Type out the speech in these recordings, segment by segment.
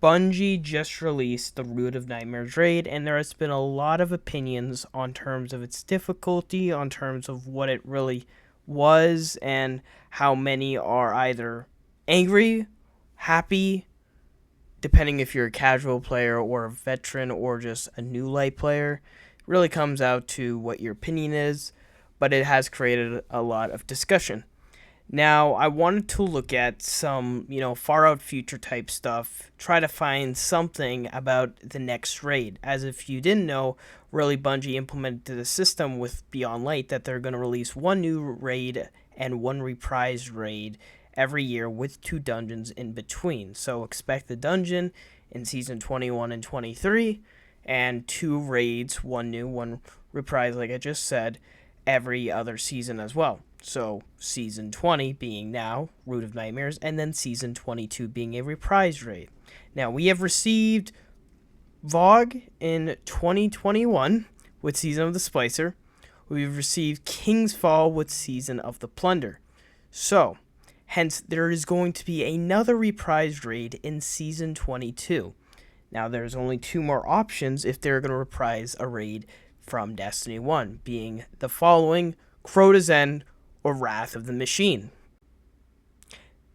Bungie just released the Root of Nightmares raid, and there has been a lot of opinions on terms of its difficulty, on terms of what it really was, and how many are either angry, happy, depending if you're a casual player or a veteran or just a new light player. It really comes out to what your opinion is, but it has created a lot of discussion. Now, I wanted to look at some, far out future type stuff, try to find something about the next raid. As if you didn't know, really Bungie implemented a system with Beyond Light that they're going to release one new raid and one reprised raid every year with 2 dungeons in between. So expect the dungeon in Season 21 and 23, and 2 raids, one new, one reprised, like I just said, every other season as well. So Season 20 being now Root of Nightmares, and then Season 22 being a reprised raid. Now, we have received VOG in 2021 with Season of the Splicer. We've received King's Fall with Season of the Plunder. So, hence, there is going to be another reprised raid in Season 22. Now, there's only 2 more options if they're going to reprise a raid from Destiny 1, being the following: Crota's End or Wrath of the Machine.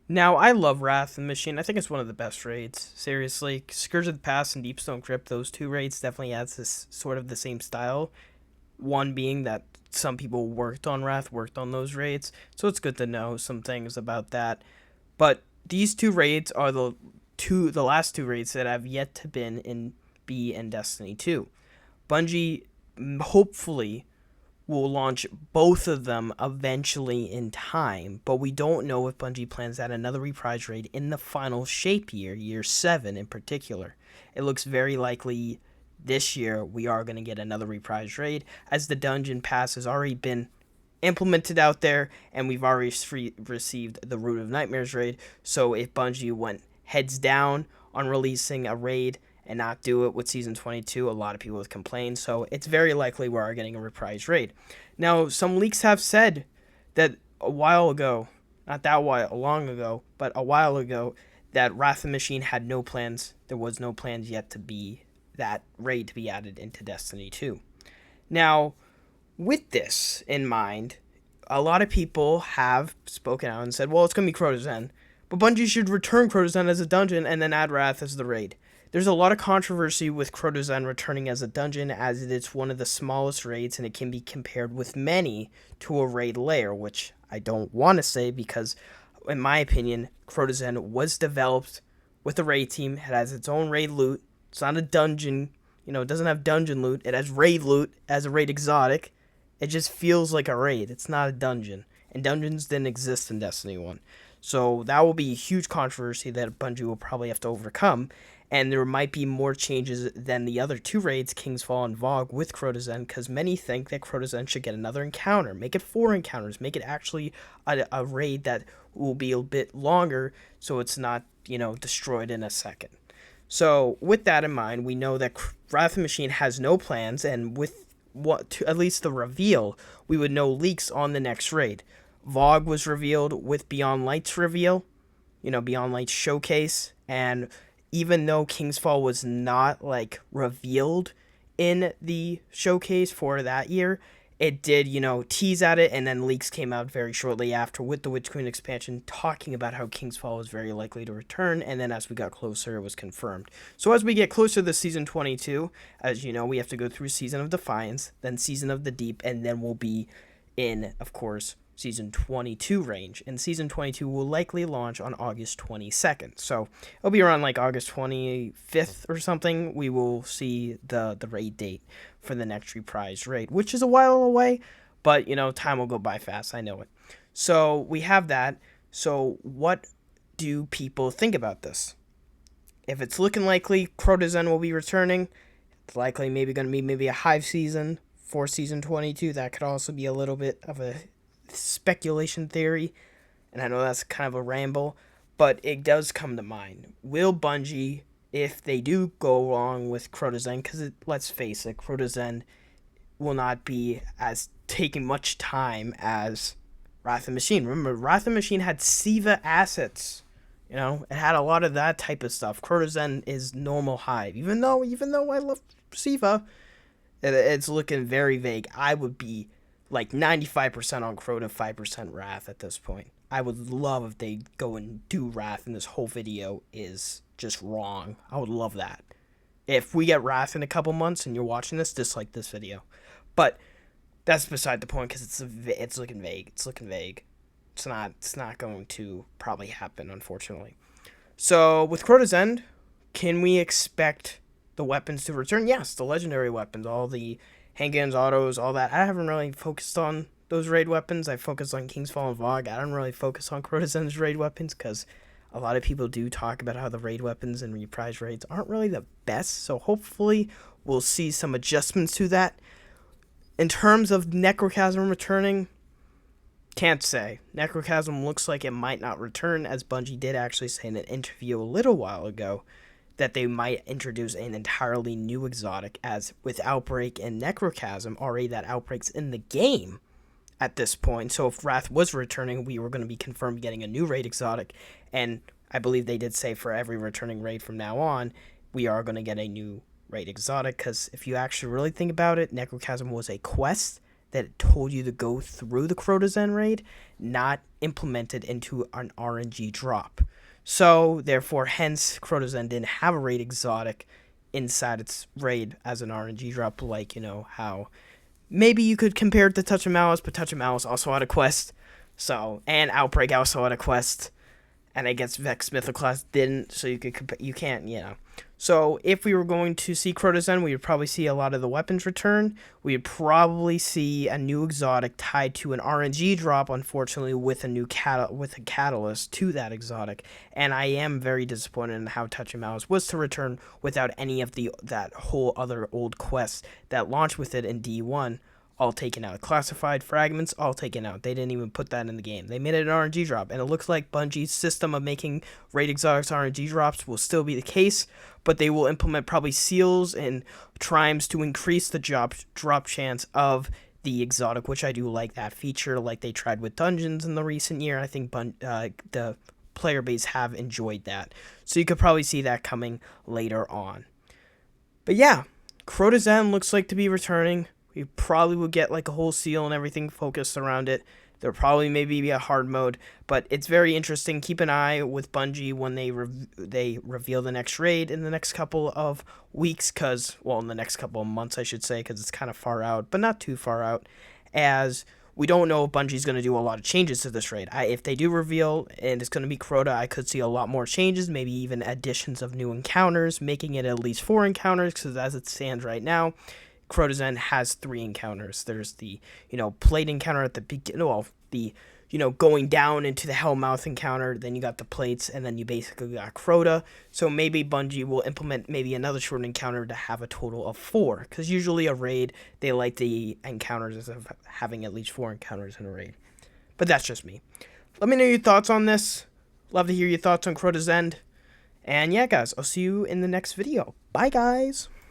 Now, I love Wrath of the Machine. I think it's one of the best raids. Seriously, Scourge of the Past and Deepstone Crypt, those 2 raids definitely adds this sort of the same style. One being that some people worked on those raids, so it's good to know some things about that. But these 2 raids are the last 2 raids that have yet to be in Destiny 2. Bungie hopefully will launch both of them eventually in time, but we don't know if Bungie plans to add another reprise raid in the final shape year 7 in particular. It looks very likely this year we are going to get another reprise raid, as the dungeon pass has already been implemented out there, and we've already received the Root of Nightmares raid. So if Bungie went heads down on releasing a raid and not do it with Season 22, a lot of people would complain, so it's very likely we are getting a reprise raid. Now, some leaks have said that a while ago, not that long ago, but a while ago, that Wrath of the Machine had no plans. There was no plans yet to be that raid to be added into Destiny 2. Now, with this in mind, a lot of people have spoken out and said, well, it's going to be Crota's End, but Bungie should return Crota's End as a dungeon and then add Wrath as the raid. There's a lot of controversy with Crota's End returning as a dungeon, as it's one of the smallest raids and it can be compared with many to a raid lair, which I don't want to say because, in my opinion, Crota's End was developed with a raid team. It has its own raid loot. It's not a dungeon. It doesn't have dungeon loot. It has raid loot as a raid exotic. It just feels like a raid. It's not a dungeon. And dungeons didn't exist in Destiny 1. So that will be a huge controversy that Bungie will probably have to overcome. And there might be more changes than the other 2 raids, King's Fall and Vogue, with Crota's End, because many think that Crota's End should get another encounter. Make it 4 encounters. Make it actually a raid that will be a bit longer, so it's not, destroyed in a second. So, with that in mind, we know that Wrath of the Machine has no plans, and with at least the reveal, we would know leaks on the next raid. Vogue was revealed with Beyond Light's reveal, Beyond Light's showcase, and even though King's Fall was not, revealed in the showcase for that year, it did, tease at it, and then leaks came out very shortly after with the Witch Queen expansion talking about how King's Fall was very likely to return, and then as we got closer, it was confirmed. So as we get closer to Season 22, as you know, we have to go through Season of Defiance, then Season of the Deep, and then we'll be in, of course, Season 22 range, and Season 22 will likely launch on August 22nd, so it'll be around August 25th or something. We will see the raid date for the next reprised raid, which is a while away, but time will go by fast, I know it. So we have that. So what do people think about this? If it's looking likely Crota's End will be returning, it's likely going to be maybe a Hive season for Season 22. That could also be a little bit of a speculation theory, and I know that's kind of a ramble, but it does come to mind. Will Bungie, if they do go along with Crota's End, because let's face it, Crota's End will not be as taking much time as Wrath of the Machine. Remember, Wrath of the Machine had Siva assets You know, it had a lot of that type of stuff. Crota's End is normal Hive. Even though I love Siva, it's looking very vague. I would be like 95% on Crota, 5% Wrath at this point. I would love if they go and do Wrath and this whole video is just wrong. I would love that. If we get Wrath in a couple months and you're watching this, dislike this video. But that's beside the point because it's looking vague. It's looking vague. It's not going to probably happen, unfortunately. So with Crota's End, can we expect the weapons to return? Yes, the legendary weapons, all the handguns, autos, all that. I haven't really focused on those raid weapons. I focused on King's Fall and Vogue. I don't really focus on Crota's End's raid weapons because a lot of people do talk about how the raid weapons and reprised raids aren't really the best. So hopefully we'll see some adjustments to that. In terms of Necrochasm returning, can't say. Necrochasm looks like it might not return, as Bungie did actually say in an interview a little while ago that they might introduce an entirely new exotic, as with Outbreak and Necrochasm, already that Outbreak's in the game at this point. So if Wrath was returning, we were going to be confirmed getting a new raid exotic, and I believe they did say for every returning raid from now on, we are going to get a new raid exotic, because if you actually really think about it, Necrochasm was a quest that told you to go through the Crota's End raid, not implemented into an RNG drop. So, therefore, hence, Crota's End didn't have a raid exotic inside its raid as an RNG drop, like, you know, how maybe you could compare it to Touch of Malice, but Touch of Malice also had a quest. So, and Outbreak also had a quest. And I guess Vex Mythoclast didn't, so you can't, you know. So if we were going to see Crota's End, we would probably see a lot of the weapons return. We would probably see a new exotic tied to an RNG drop, unfortunately, with a catalyst to that exotic. And I am very disappointed in how Touch of Malice was to return without any of that whole other old quests that launched with it in D1. All taken out. Classified fragments, all taken out. They didn't even put that in the game. They made it an RNG drop, and it looks like Bungie's system of making raid exotics RNG drops will still be the case, but they will implement probably seals and trimes to increase the drop chance of the exotic, which I do like that feature, like they tried with dungeons in the recent year. I think the player base have enjoyed that. So you could probably see that coming later on. But yeah, Crota's End looks like to be returning. We probably will get like a whole seal and everything focused around it. There'll probably maybe be a hard mode, but it's very interesting. Keep an eye with Bungie when they reveal the next raid in the next couple of weeks, in the next couple of months, I should say, because it's kind of far out, but not too far out, as we don't know if Bungie's going to do a lot of changes to this raid. If they do reveal and it's going to be Crota, I could see a lot more changes, maybe even additions of new encounters, making it at least 4 encounters, because as it stands right now, Crota's End has 3 encounters. There's the, plate encounter at the beginning, going down into the Hellmouth encounter, then you got the plates, and then you basically got Crota. So maybe Bungie will implement maybe another short encounter to have a total of 4, because usually a raid, they like the encounters of having at least 4 encounters in a raid. But that's just me. Let me know your thoughts on this. Love to hear your thoughts on Crota's End. And yeah, guys, I'll see you in the next video. Bye, guys!